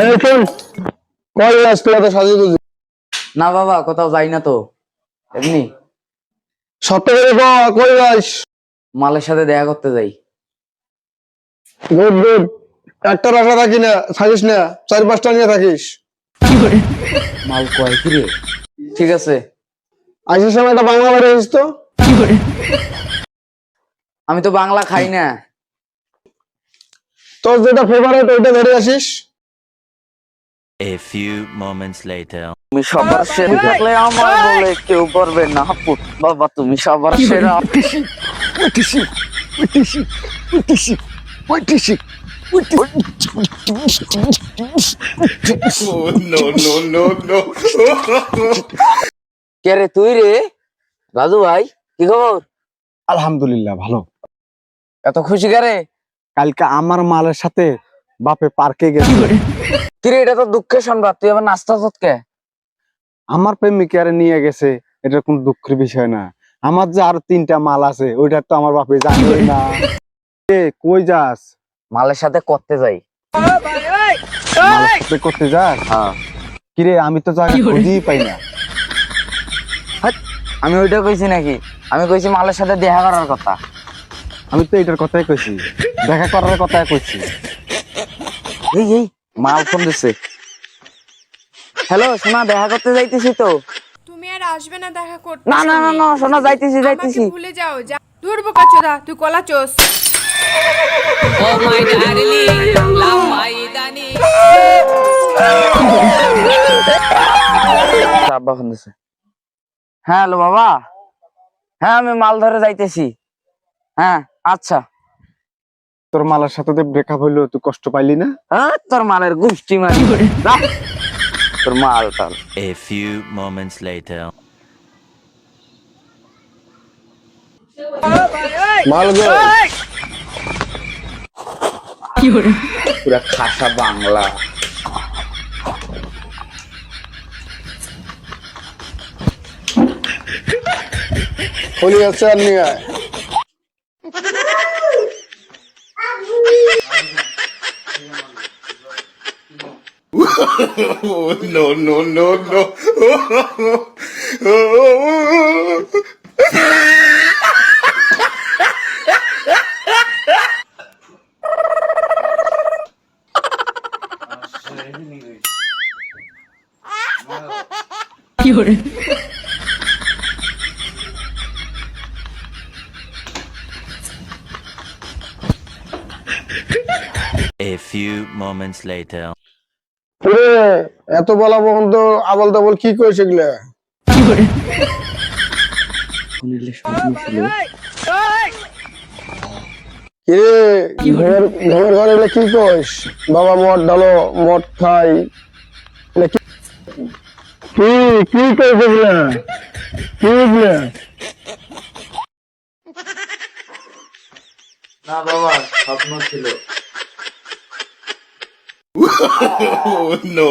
এই শোন, কল আসতে তো সাজিয়ে তুই। না বাবা, কোথাও যাই না তো, এমনি সত্য করে কল যাস। মালের সাথে দেখা করতে যাই। Good good. একটা রাখা থাকি না, থাকিস না, 4-5টা নিয়ে থাকিস। মাল কয় কি রে? ঠিক আছে। আইসির সময় একটা বাংলা বাড়ি আসিস তো। আমি তো বাংলা খাই না। তোর যেটা ফেভারিট ওইটা ধরে আসিস। A few moments later. তুমি সবার সেরা থাকলে আমার বলে কেউ পারবে না পুত বাবা, তুমি সবার সেরা। কে রে তুই রে? রাজু ভাই, কি খবর? আলহামদুলিল্লাহ ভালো। এত খুশি কে রে? কালকে আমার মালের সাথে বাপে পার্কে গেছে। কিরে, এটা তো দুঃখের সংবাদ, তুই আবার নাস্তা কে? আমার প্রেমিকারে নিয়ে গেছে, এটা কোন দুঃখের বিষয় না। আমার যে আরো 3টা মাল আছে ওইটা তো আমার বাপে জানে না। এ কই যাস? মালের সাথে করতে যাই। মালের সাথে করতে যাস? হ্যাঁ। কিরে আমি তো জায়গা খুঁজেই পাই না। আমি ওইটা কইছি নাকি? আমি কইছি মালের সাথে দেখা করার কথা। আমি তো এটার কথাই কইছি, দেখা করার কথাই কইছি। এই এই মাল ফোন দিছে। হ্যালো সোনা, দেখা করতে যাইতেছি তো। তুমি আর আসবে না দেখা করতে? না না না না সোনা, যাইতেছি আমাকে যাইতেছি। ভুলে যাও, যা দূর বোকাচোদা, তুই কলাচোস। Oh my darling, love my darling. আব্বা ফোন দিছে। হ্যাঁ হ্যালো বাবা, হ্যাঁ আমি মাল ধরে যাইতেছি। হ্যাঁ আচ্ছা। তোর মালের সাথে ব্রেকআপ হইলো, তুই কষ্ট পাইলি না? হ্যাঁ তোর মালের গুষ্টি মারি। যা, তোর মাল টাল। A few moments later. মাল গো। পুরা খাসা বাংলা। খলি আছে আর নিয়ে আয়। A few moments later. কিরে এত বলা বন্ধ আবল তাবল কি কইছ এগুলা? শুনিলে স্বপ্ন ছিল। কিরে ঘরের ঘরে এগুলা কি কইস? বাবা মদ ডালো, মদ খাই, এগুলা কি কি কি কইছ এগুলা? কি এগুলা? না বাবা, স্বপ্ন ছিল। no.